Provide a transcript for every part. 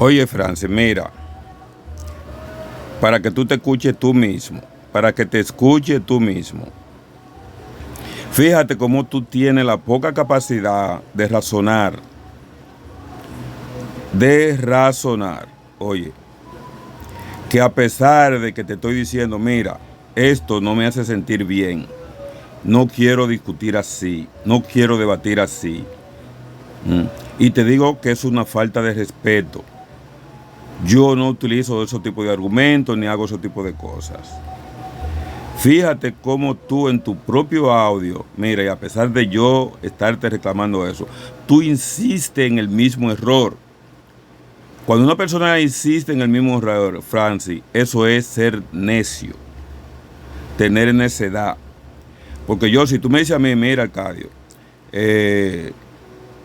Oye, Francis, mira, para que tú te escuches tú mismo, para que te escuches tú mismo, fíjate cómo tú tienes la poca capacidad de razonar. Oye, que a pesar de que te estoy diciendo, mira, esto no me hace sentir bien, no quiero discutir así, no quiero debatir así, y te digo que es una falta de respeto. Yo no utilizo ese tipo de argumentos ni hago ese tipo de cosas. Fíjate cómo tú en tu propio audio, mira, y a pesar de yo estarte reclamando eso, tú insistes en el mismo error. Cuando una persona insiste en el mismo error, Francis, eso es ser necio, tener necedad. Porque yo, si tú me dices a mí, mira, Arcadio,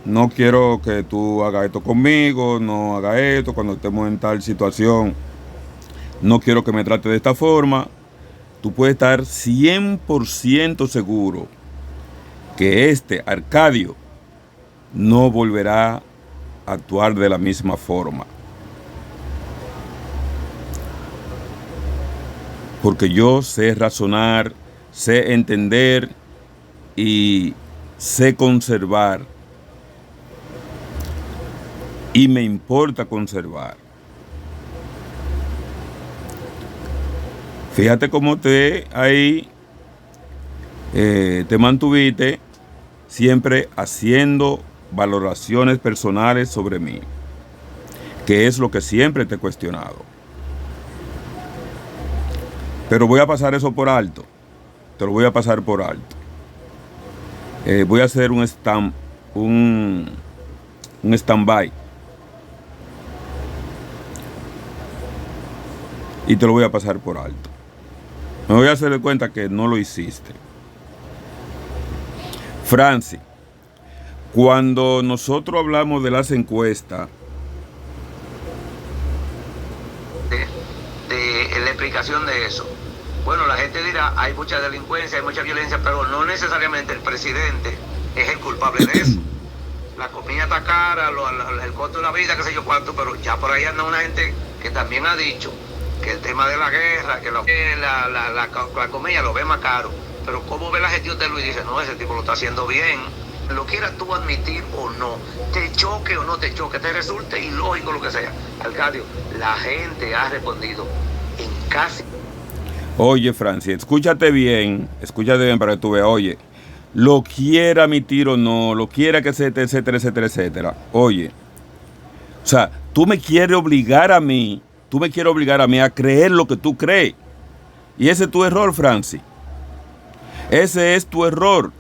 no quiero que tú hagas esto conmigo, no hagas esto, cuando estemos en tal situación, no quiero que me trate de esta forma. Tú puedes estar 100% seguro que Arcadio, no volverá a actuar de la misma forma. Porque yo sé razonar, sé entender y sé conservar. Y me importa conservar. Fíjate cómo te mantuviste siempre haciendo valoraciones personales sobre mí, que es lo que siempre te he cuestionado. Pero voy a pasar eso por alto. Te lo voy a pasar por alto. Voy a hacer un stand-by. Y te lo voy a pasar por alto. Me voy a hacer de cuenta que no lo hiciste. Francis, cuando nosotros hablamos de las encuestas, de la explicación de eso. Bueno, la gente dirá, hay mucha delincuencia, hay mucha violencia, pero no necesariamente el presidente es el culpable de eso. La comida está cara, el costo de la vida, qué sé yo cuánto, pero ya por ahí anda una gente que también ha dicho que el tema de la guerra, que la comida lo ve más caro. Pero ¿cómo ve la gestión de Luis? Dice, no, ese tipo lo está haciendo bien. Lo quieras tú admitir o no, te choque o no te choque, te resulte ilógico lo que sea. Arcadio, la gente ha respondido en casi... Oye, Francis, escúchate bien para que tú veas, oye, lo quiera admitir o no, lo quiera que etcétera, etcétera, etcétera, etcétera. Oye, o sea, tú me quieres obligar a mí a creer lo que tú crees. Y ese es tu error, Francis. Ese es tu error.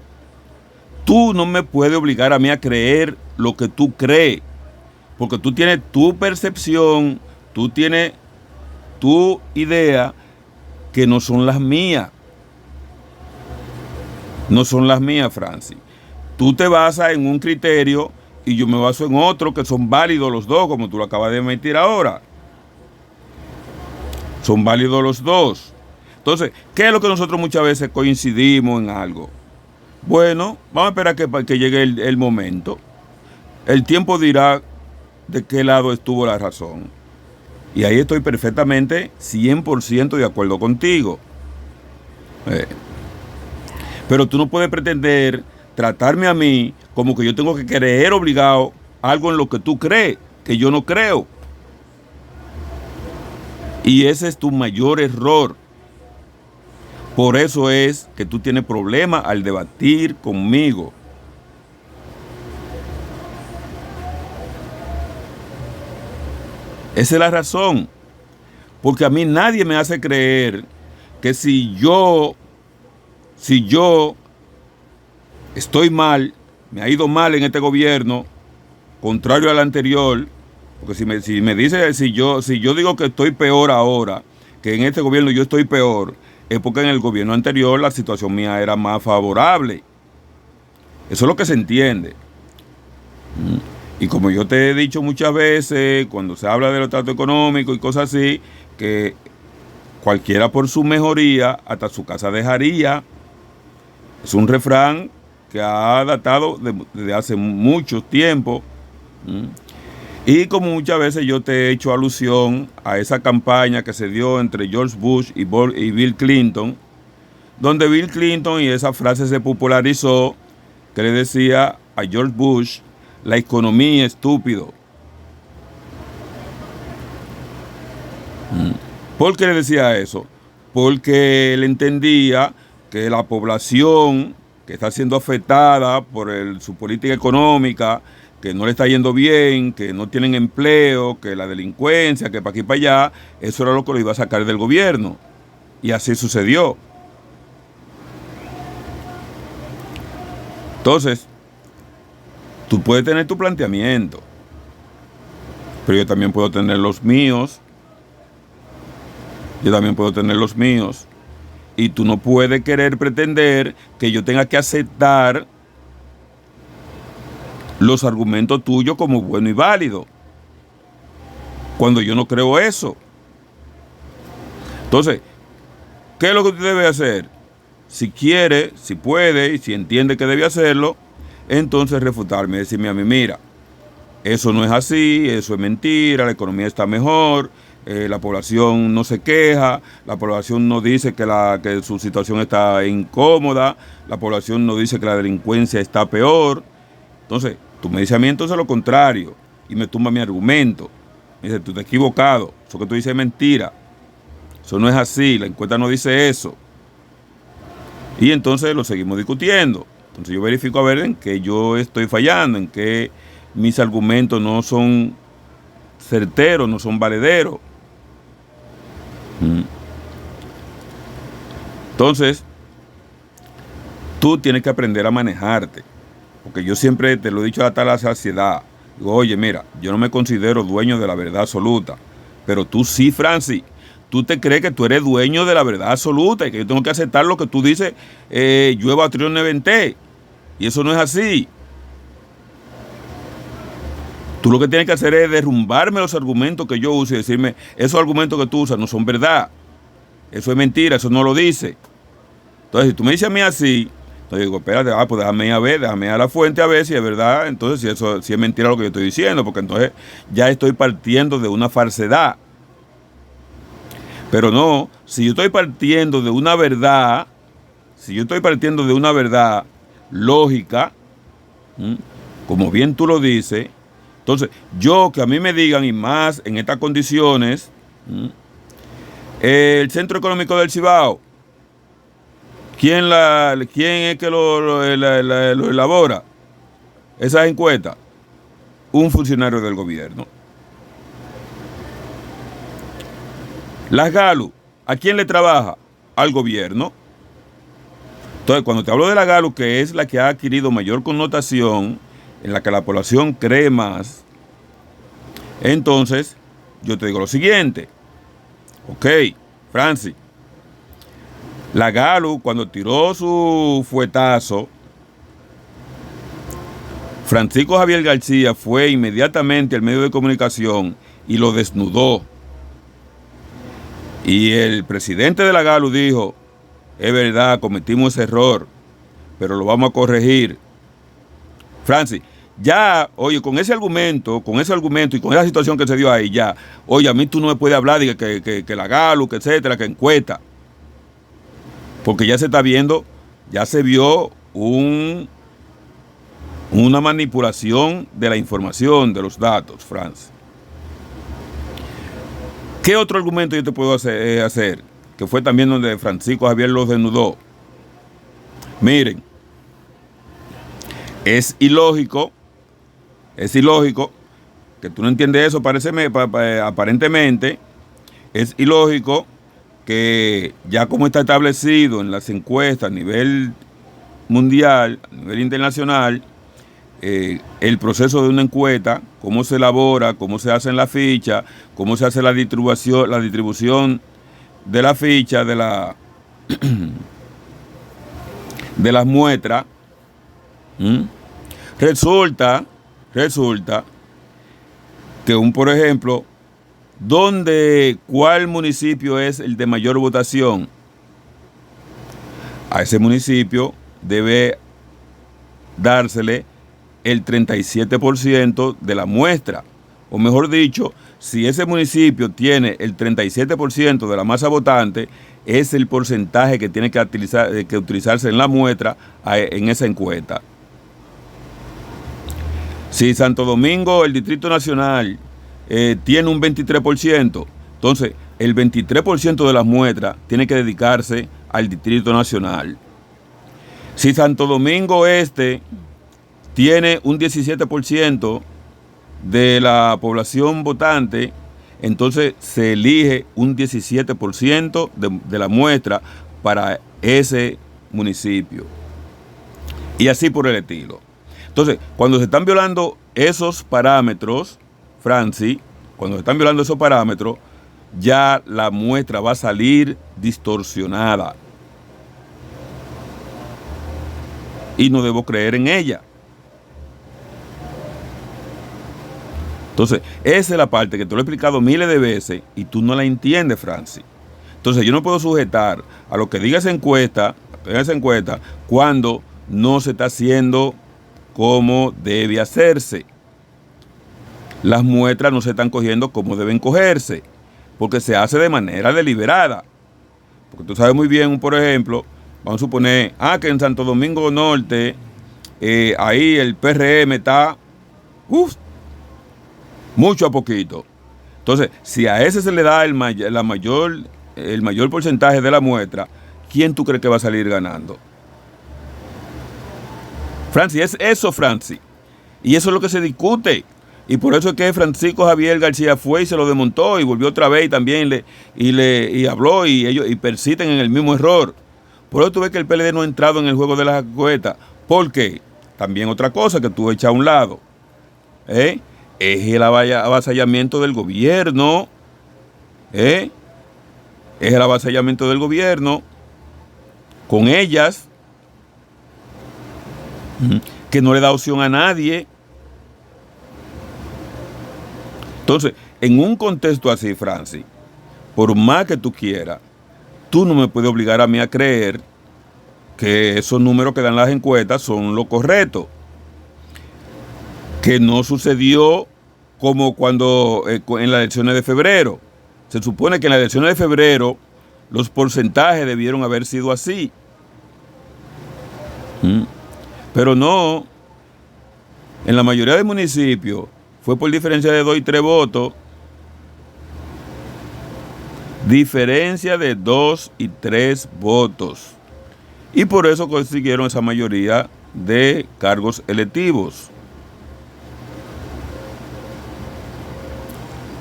Tú no me puedes obligar a mí a creer lo que tú crees. Porque tú tienes tu percepción, tú tienes tu idea que no son las mías. No son las mías, Francis. Tú te basas en un criterio y yo me baso en otro que son válidos los dos, como tú lo acabas de emitir ahora. Son válidos los dos. Entonces, ¿qué es lo que nosotros muchas veces coincidimos en algo? Bueno, vamos a esperar que llegue el momento. El tiempo dirá de qué lado estuvo la razón. Y ahí estoy perfectamente 100% de acuerdo contigo. Pero tú no puedes pretender tratarme a mí como que yo tengo que creer obligado algo en lo que tú crees, que yo no creo. Y ese es tu mayor error. Por eso es que tú tienes problemas al debatir conmigo. Esa es la razón. Porque a mí nadie me hace creer que si yo estoy mal, me ha ido mal en este gobierno, contrario al anterior, porque si me dice, si yo digo que estoy peor ahora, que en este gobierno yo estoy peor, es porque en el gobierno anterior la situación mía era más favorable. Eso es lo que se entiende. Y como yo te he dicho muchas veces, cuando se habla de los tratos económicos y cosas así, que cualquiera por su mejoría hasta su casa dejaría. Es un refrán que ha datado desde hace mucho tiempo. Y como muchas veces yo te he hecho alusión a esa campaña que se dio entre George Bush y Bill Clinton, donde Bill Clinton, y esa frase se popularizó, que le decía a George Bush, la economía, estúpido. ¿Por qué le decía eso? Porque él entendía que la población que está siendo afectada por su política económica, que no le está yendo bien, que no tienen empleo, que la delincuencia, que para aquí y para allá, eso era lo que lo iba a sacar del gobierno. Y así sucedió. Entonces, tú puedes tener tu planteamiento, pero yo también puedo tener los míos. Yo también puedo tener los míos. Y tú no puedes querer pretender que yo tenga que aceptar los argumentos tuyos como bueno y válido, cuando yo no creo eso. Entonces, ¿qué es lo que usted debe hacer? Si quiere, si puede y si entiende que debe hacerlo, entonces refutarme, decirme a mí, mira, eso no es así, eso es mentira, la economía está mejor, la población no se queja, la población no dice que su situación está incómoda, la población no dice que la delincuencia está peor. Entonces, tú me dices a mí entonces lo contrario y me tumba mi argumento. Me dice, tú estás equivocado, eso que tú dices es mentira, eso no es así, la encuesta no dice eso. Y entonces lo seguimos discutiendo. Entonces yo verifico a ver en qué yo estoy fallando, en qué mis argumentos no son certeros, no son valederos. Entonces, tú tienes que aprender a manejarte. Porque yo siempre te lo he dicho hasta la saciedad. Digo, oye, mira, yo no me considero dueño de la verdad absoluta. Pero tú sí, Francis. Tú te crees que tú eres dueño de la verdad absoluta y que yo tengo que aceptar lo que tú dices, llueva, trione, vente. Y eso no es así. Tú lo que tienes que hacer es derrumbarme los argumentos que yo uso y decirme, esos argumentos que tú usas no son verdad. Eso es mentira, eso no lo dice. Entonces, si tú me dices a mí así, entonces digo, espérate, pues déjame ir a ver, déjame ir a la fuente a ver si es verdad, entonces si es mentira lo que yo estoy diciendo, porque entonces ya estoy partiendo de una falsedad. Pero no, si yo estoy partiendo de una verdad, lógica, como bien tú lo dices, entonces yo que a mí me digan, y más en estas condiciones, el Centro Económico del Cibao, ¿quién es que lo elabora? Esas encuestas, un funcionario del gobierno. Las GALU, ¿a quién le trabaja? Al gobierno. Entonces, cuando te hablo de la GALU, que es la que ha adquirido mayor connotación, en la que la población cree más, entonces yo te digo lo siguiente. Ok, Francis, la GALU, cuando tiró su fuetazo, Francisco Javier García fue inmediatamente al medio de comunicación y lo desnudó. Y el presidente de la GALU dijo, es verdad, cometimos ese error, pero lo vamos a corregir. Francis, ya, oye, con ese argumento y con esa situación que se dio ahí, ya, oye, a mí tú no me puedes hablar de que la GALU, que etcétera, que encuesta. Porque ya se está viendo, ya se vio una manipulación de la información, de los datos, Francis. ¿Qué otro argumento yo te puedo hacer? Que fue también donde Francisco Javier los desnudó. Miren, es ilógico que tú no entiendes eso, aparentemente, es ilógico que ya como está establecido en las encuestas a nivel mundial, a nivel internacional, el proceso de una encuesta, cómo se elabora, cómo se hacen las fichas, cómo se hace la distribución de la ficha, de las muestras. Resulta que por ejemplo, ¿cuál municipio es el de mayor votación? A ese municipio debe dársele el 37% de la muestra, o mejor dicho, si ese municipio tiene el 37% de la masa votante, es el porcentaje que tiene que utilizarse en la muestra en esa encuesta. Si Santo Domingo, el Distrito Nacional, tiene un 23%, entonces el 23% de las muestras tiene que dedicarse al Distrito Nacional. Si Santo Domingo Este tiene un 17% de la población votante, entonces se elige un 17% de la muestra para ese municipio. Y así por el estilo. Entonces, cuando se están violando esos parámetros, Francis, cuando se están violando esos parámetros, ya la muestra va a salir distorsionada. Y no debo creer en ella. Entonces, esa es la parte que te lo he explicado miles de veces y tú no la entiendes, Francis. Entonces, yo no puedo sujetar a lo que diga esa encuesta cuando no se está haciendo como debe hacerse. Las muestras no se están cogiendo como deben cogerse, porque se hace de manera deliberada. Porque tú sabes muy bien, por ejemplo, vamos a suponer, que en Santo Domingo Norte, ahí el PRM está, mucho a poquito. Entonces, si a ese se le da el mayor porcentaje de la muestra, ¿quién tú crees que va a salir ganando? Francis, es eso, Francis. Y eso es lo que se discute. Y por eso es que Francisco Javier García fue y se lo desmontó y volvió otra vez y también y habló y ellos persisten en el mismo error. Por eso tú ves que el PLD no ha entrado en el juego de las encuestas. ¿Por qué? También otra cosa que tú echas a un lado. Es el avasallamiento del gobierno. Es el avasallamiento del gobierno con ellas, que no le da opción a nadie. Entonces, en un contexto así, Francis, por más que tú quieras, tú no me puedes obligar a mí a creer que esos números que dan las encuestas son lo correcto. Que no sucedió como cuando en las elecciones de febrero. Se supone que en las elecciones de febrero los porcentajes debieron haber sido así. Pero no. En la mayoría de municipios fue por diferencia de 2 y 3 votos. Diferencia de 2 y 3 votos. Y por eso consiguieron esa mayoría de cargos electivos.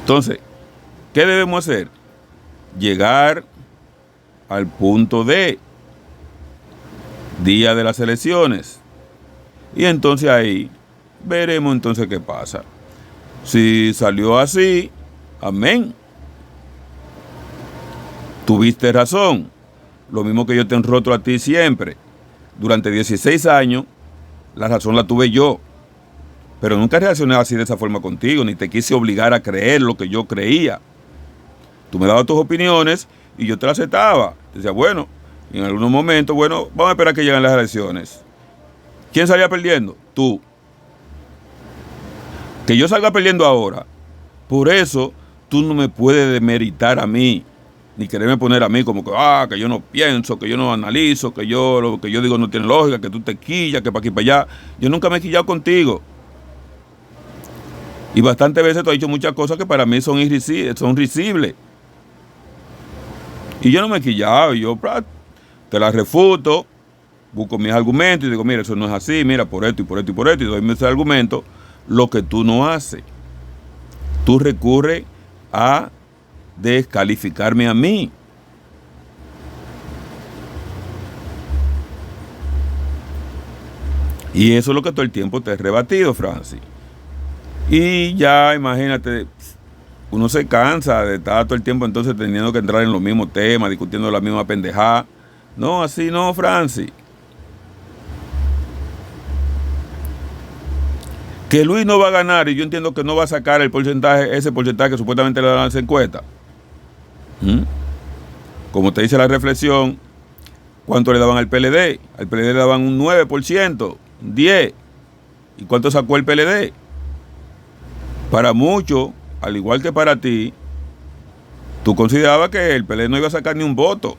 Entonces, ¿qué debemos hacer? Llegar al punto de día de las elecciones. Y entonces ahí veremos entonces qué pasa. Si salió así, amén. Tuviste razón. Lo mismo que yo te enrotro a ti siempre. Durante 16 años, la razón la tuve yo. Pero nunca reaccioné así de esa forma contigo, ni te quise obligar a creer lo que yo creía. Tú me dabas tus opiniones y yo te las aceptaba. Decía, bueno, y en algunos momentos, bueno, vamos a esperar que lleguen las elecciones. ¿Quién salía perdiendo? Tú. Que yo salga perdiendo ahora. Por eso, tú no me puedes demeritar a mí, ni quererme poner a mí como que yo no pienso, que yo no analizo, que lo que yo digo no tiene lógica, que tú te quillas, que para aquí para allá. Yo nunca me he quillado contigo. Y bastantes veces tú has dicho muchas cosas que para mí son risibles. Y yo no me he quillado, yo te las refuto, busco mis argumentos y digo, mira, eso no es así, mira, por esto y por esto y por esto, y doy mis argumentos. Lo que tú no haces, tú recurres a descalificarme a mí. Y eso es lo que todo el tiempo te he rebatido, Francis. Y ya, imagínate, uno se cansa de estar todo el tiempo entonces teniendo que entrar en los mismos temas, discutiendo la misma pendejada. No, así no, Francis. Que Luis no va a ganar y yo entiendo que no va a sacar ese porcentaje que supuestamente le dan a las encuestas. Como te dice la reflexión, ¿cuánto le daban al PLD? Al PLD le daban un 9%, un 10%. ¿Y cuánto sacó el PLD? Para muchos, al igual que para ti, tú considerabas que el PLD no iba a sacar ni un voto,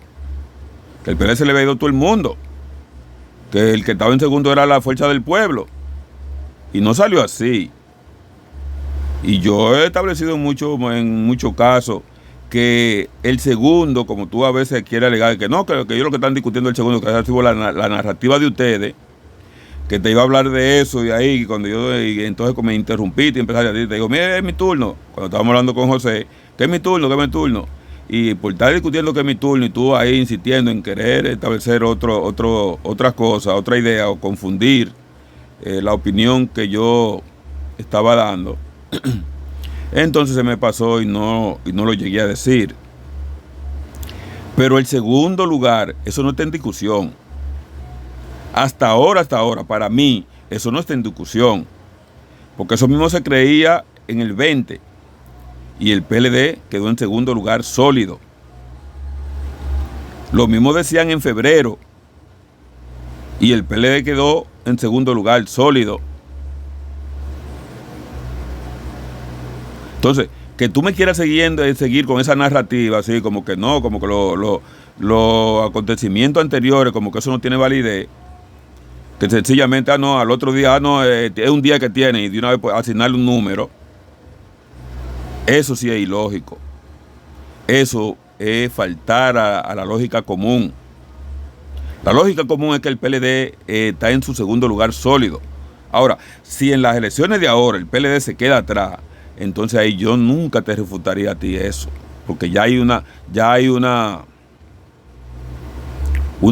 que el PLD se le había ido a todo el mundo, que el que estaba en segundo era la Fuerza del Pueblo. Y no salió así. Y yo he establecido en muchos casos que el segundo, como tú a veces quieres alegar, que no, que ellos lo que están discutiendo el segundo, que ha sido la narrativa de ustedes, que te iba a hablar de eso, y ahí, y entonces como me interrumpiste y empezaste a decir, te digo, mira, es mi turno, cuando estábamos hablando con José, que es mi turno, que es mi turno, y por estar discutiendo que es mi turno, y tú ahí insistiendo en querer establecer otra cosa, otra idea, o confundir la opinión que yo estaba dando, entonces se me pasó y no lo llegué a decir. Pero el segundo lugar, eso no está en discusión. Hasta ahora, para mí, eso no está en discusión. Porque eso mismo se creía en el 20. Y el PLD quedó en segundo lugar sólido. Lo mismo decían en febrero. Y el PLD quedó en segundo lugar sólido. Entonces, que tú me quieras seguir con esa narrativa, así como que no, como que los acontecimientos anteriores, como que eso no tiene validez, que sencillamente, al otro día, es un día que tiene y de una vez asignarle un número, eso sí es ilógico. Eso es faltar a la lógica común. La lógica común es que el PLD está en su segundo lugar sólido. Ahora, si en las elecciones de ahora el PLD se queda atrás, entonces ahí yo nunca te refutaría a ti eso, porque ya hay una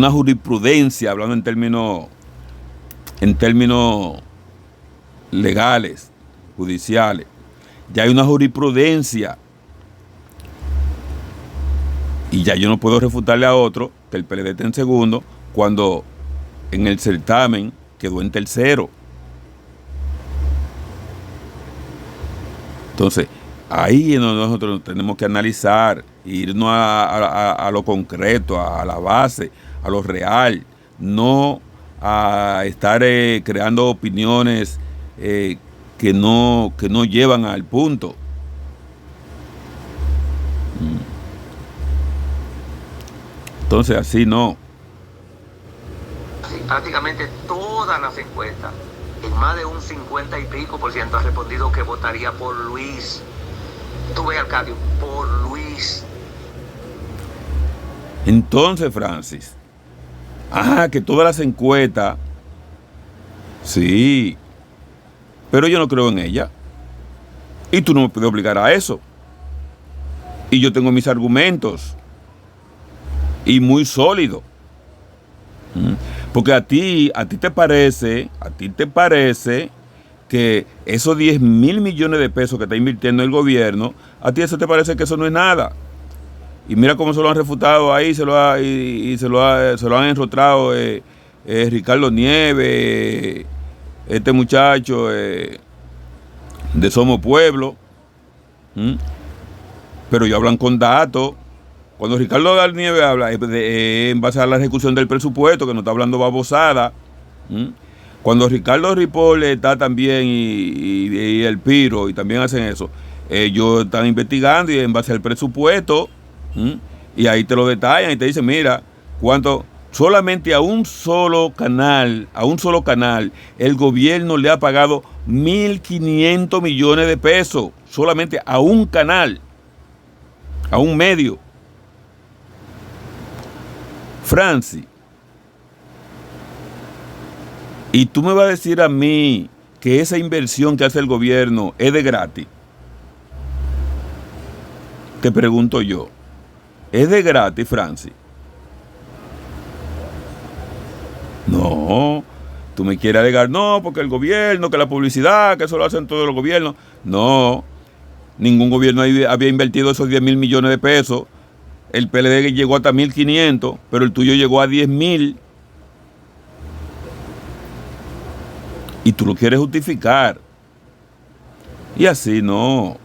jurisprudencia, hablando en términos legales, judiciales, ya hay una jurisprudencia y ya yo no puedo refutarle a otro que el PLD esté en segundo cuando en el certamen quedó en tercero. Entonces, ahí es donde nosotros tenemos que analizar, irnos a lo concreto, a la base, a lo real, no a estar creando opiniones que no llevan al punto. Entonces, así no. Prácticamente todas las encuestas, en más de un 50 y pico % ha respondido que votaría por Luis. Tú ves, Arcadio, por Luis. Entonces, Francis, que todas las encuestas, sí, pero yo no creo en ella. Y tú no me puedes obligar a eso. Y yo tengo mis argumentos. Y muy sólidos. Porque a ti te parece que esos 10,000 millones de pesos que está invirtiendo el gobierno, a ti eso te parece que eso no es nada. Y mira cómo se lo han refutado ahí, se lo han enrotrado Ricardo Nieves, este muchacho de Somos Pueblo. Pero ellos hablan con datos. Cuando Ricardo Nieves habla en base a la ejecución del presupuesto, que no está hablando babosada. Cuando Ricardo Ripoll está también y el Piro y también hacen eso, ellos están investigando y en base al presupuesto, y ahí te lo detallan y te dicen, mira, cuánto solamente a un solo canal, el gobierno le ha pagado 1.500 millones de pesos, solamente a un canal, a un medio. Francis, y tú me vas a decir a mí que esa inversión que hace el gobierno es de gratis. Te pregunto yo, ¿es de gratis, Francis? No, tú me quieres alegar, no, porque el gobierno, que la publicidad, que eso lo hacen todos los gobiernos. No, ningún gobierno había invertido esos 10,000 millones de pesos. El PLD llegó hasta 1.500, pero el tuyo llegó a 10,000. Y tú lo quieres justificar. Y así no.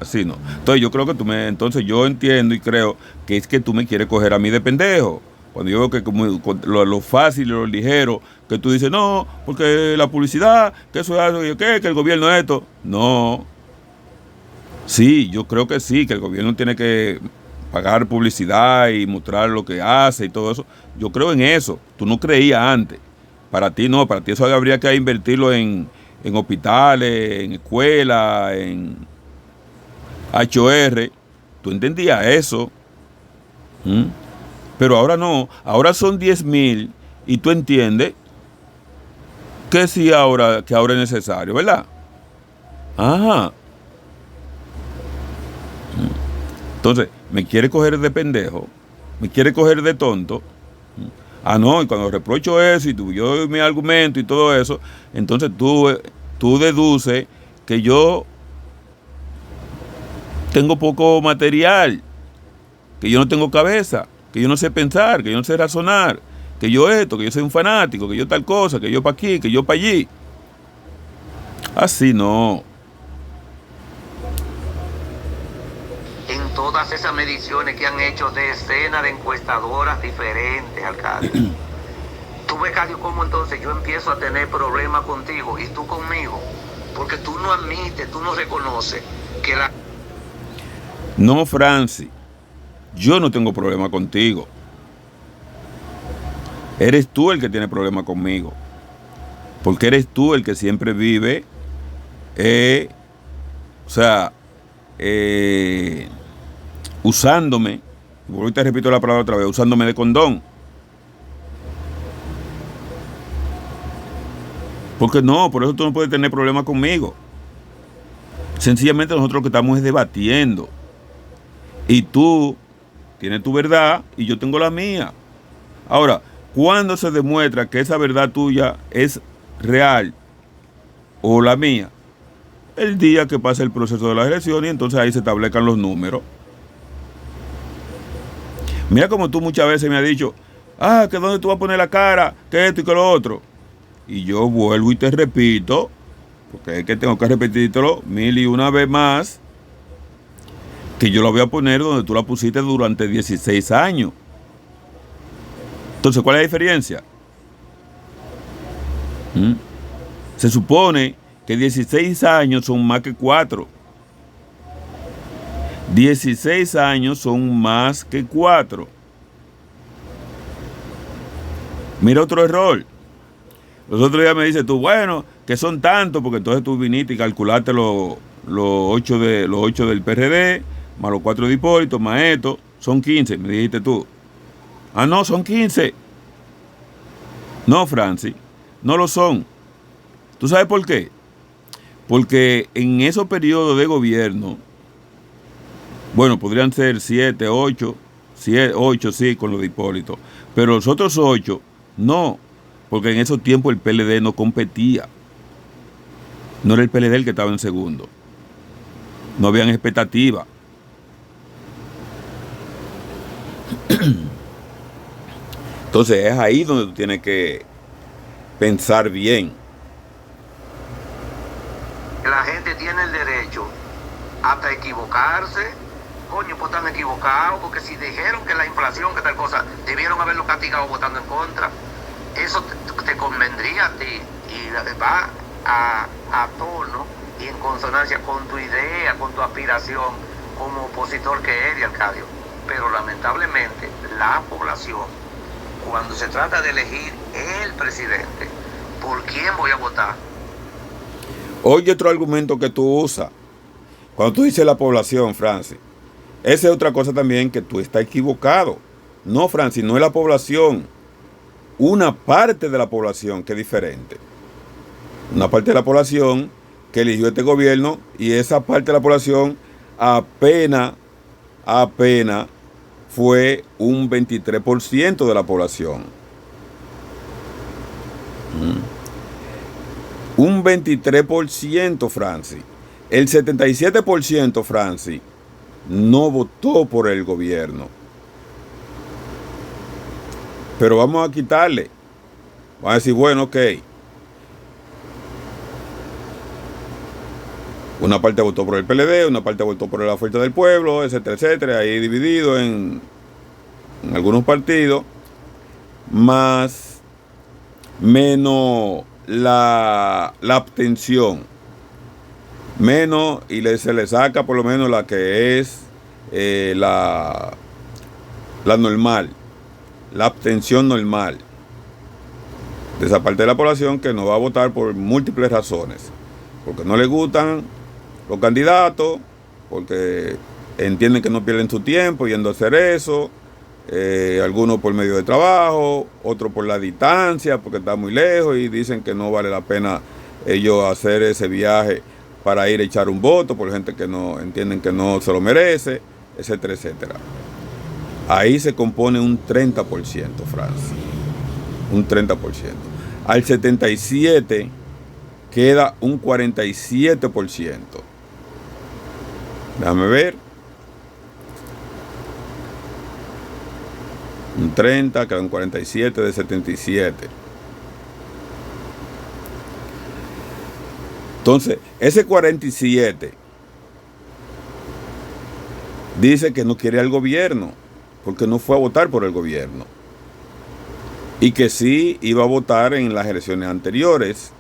Entonces yo creo que entonces yo entiendo y creo que es que tú me quieres coger a mí de pendejo. Cuando yo veo que como lo fácil y lo ligero, que tú dices, no, porque la publicidad, que eso es algo, que el gobierno es esto. No. Sí, yo creo que sí, que el gobierno tiene que pagar publicidad y mostrar lo que hace y todo eso. Yo creo en eso. Tú no creías antes. Para ti no, para ti eso habría que invertirlo en hospitales, en escuelas, en HR. Tú entendías eso. ¿Mm? Pero ahora no. Ahora son 10,000 y tú entiendes que sí que ahora es necesario, ¿verdad? Ajá. Entonces, me quiere coger de pendejo, me quiere coger de tonto. Ah, no, y cuando reprocho eso y yo doy mi argumento y todo eso, entonces tú deduces que yo tengo poco material, que yo no tengo cabeza, que yo no sé pensar, que yo no sé razonar, que yo esto, que yo soy un fanático, que yo tal cosa, que yo para aquí, que yo para allí. Así no. En todas esas mediciones que han hecho decenas de encuestadoras diferentes, alcalde. Tú ves, Cadio, cómo entonces yo empiezo a tener problemas contigo y tú conmigo, porque tú no admites, tú no reconoces que la... No, Francis, yo no tengo problema contigo. Eres tú el que tiene problema conmigo. Porque eres tú el que siempre vive, o sea, usándome, y te repito la palabra otra vez, usándome de condón. Porque no, por eso tú no puedes tener problema conmigo. Sencillamente nosotros lo que estamos es debatiendo. Y tú tienes tu verdad y yo tengo la mía. Ahora, ¿cuándo se demuestra que esa verdad tuya es real o la mía? El día que pasa el proceso de las elecciones y entonces ahí se establezcan los números. Mira como tú muchas veces me has dicho, que dónde tú vas a poner la cara, que esto y que lo otro. Y yo vuelvo y te repito, porque es que tengo que repetírtelo 1001 vez más, que yo la voy a poner donde tú la pusiste durante 16 años. Entonces, ¿cuál es la diferencia? Se supone que 16 años son más que 4. 16 años son más que 4. Mira otro error. Los otros días me dices tú, bueno, que son tantos, porque entonces tú viniste y calculaste los 8 del PRD, más los 4 de Hipólito, más esto, son 15, me dijiste tú. Ah, no, son 15. No, Francis, no lo son. ¿Tú sabes por qué? Porque en esos periodos de gobierno, bueno, podrían ser 7, 8, 8 sí, con los de Hipólito, pero los otros 8, no, porque en esos tiempos el PLD no competía. No era el PLD el que estaba en segundo. No habían expectativa. Entonces es ahí donde tú tienes que pensar bien. La gente tiene el derecho hasta equivocarse. Coño, pues están equivocados, porque si dijeron que la inflación, que tal cosa, debieron haberlo castigado votando en contra. Eso te convendría a ti y va a tono y en consonancia con tu idea, con tu aspiración como opositor que eres, Arcadio. Pero lamentablemente la población, cuando se trata de elegir el presidente, ¿por quién voy a votar? Oye, otro argumento que tú usas, cuando tú dices la población, Francis, esa es otra cosa también que tú estás equivocado. No, Francis, no es la población. Una parte de la población que es diferente. Una parte de la población que eligió este gobierno y esa parte de la población apenas fue un 23% de la población. Un 23%, Francis. El 77%, Francis, no votó por el gobierno. Pero vamos a quitarle. Vamos a decir, bueno, ok. Una parte votó por el PLD, una parte votó por la Fuerza del Pueblo, etcétera, etcétera. Ahí dividido en algunos partidos. Menos la abstención. menos, y se le saca por lo menos la que es la normal, la abstención normal de esa parte de la población que no va a votar por múltiples razones, porque no le gustan los candidatos, porque entienden que no pierden su tiempo yendo a hacer eso, algunos por medio de trabajo, otros por la distancia, porque está muy lejos y dicen que no vale la pena ellos hacer ese viaje para ir a echar un voto, por gente que no entienden que no se lo merece, etcétera, etcétera. Ahí se compone un 30%, Francia. Un 30%. Al 77% queda un 47%. Déjame ver. Un 30, queda un 47 de 77. Entonces, ese 47 dice que no quiere al gobierno, porque no fue a votar por el gobierno. Y que sí iba a votar en las elecciones anteriores.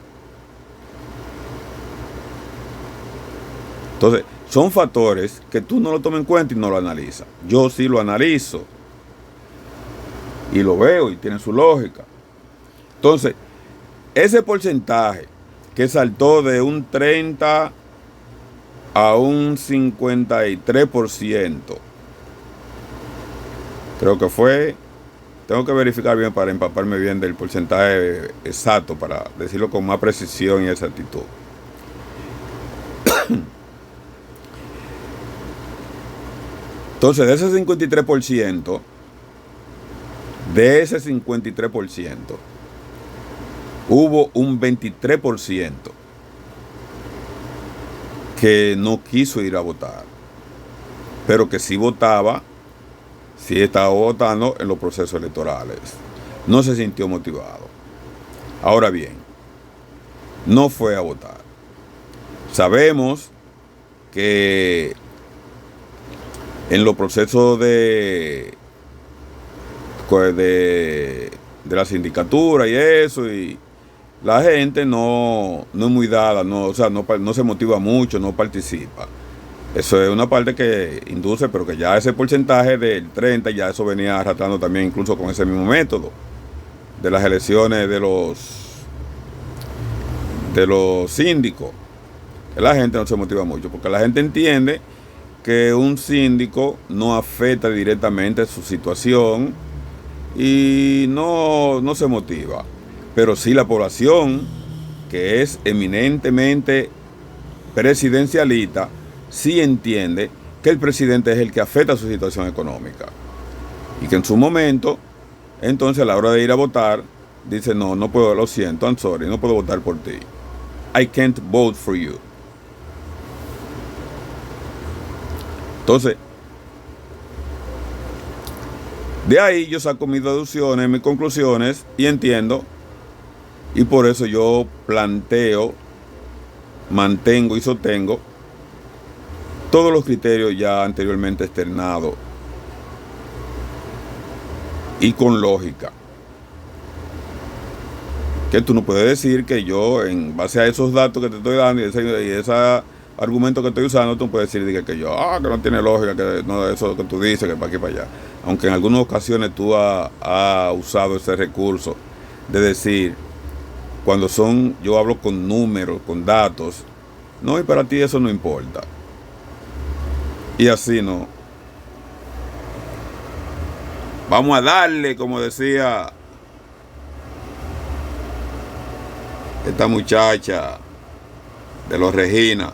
Entonces, son factores que tú no lo tomas en cuenta y no lo analizas. Yo sí lo analizo. Y lo veo y tiene su lógica. Entonces, ese porcentaje que saltó de un 30 a un 53%, creo que fue, tengo que verificar bien para empaparme bien del porcentaje exacto, para decirlo con más precisión y exactitud. Entonces, de ese 53%, hubo un 23% que no quiso ir a votar, pero que sí votaba, sí estaba votando en los procesos electorales. No se sintió motivado. Ahora bien, no fue a votar. Sabemos que en los procesos de la sindicatura y eso, y la gente no es muy dada, no se motiva mucho, no participa. Eso es una parte que induce, pero que ya ese porcentaje del 30, ya eso venía arrastrando también incluso con ese mismo método de las elecciones de los síndicos. La gente no se motiva mucho, porque la gente entiende que un síndico no afecta directamente su situación y no se motiva. Pero sí la población, que es eminentemente presidencialista, sí entiende que el presidente es el que afecta su situación económica. Y que en su momento, entonces a la hora de ir a votar, dice, no puedo, lo siento, I'm sorry, no puedo votar por ti. I can't vote for you. Entonces, de ahí yo saco mis deducciones, mis conclusiones y entiendo, y por eso yo planteo, mantengo y sostengo todos los criterios ya anteriormente externados y con lógica. Que tú no puedes decir que yo, en base a esos datos que te estoy dando y ese argumento que estoy usando, tú puedes decir que yo, que no tiene lógica, que no eso que tú dices, que para aquí para allá. Aunque en algunas ocasiones tú has usado ese recurso de decir, cuando yo hablo con números, con datos, no, y para ti eso no importa. Y así no. Vamos a darle, como decía esta muchacha de los Regina.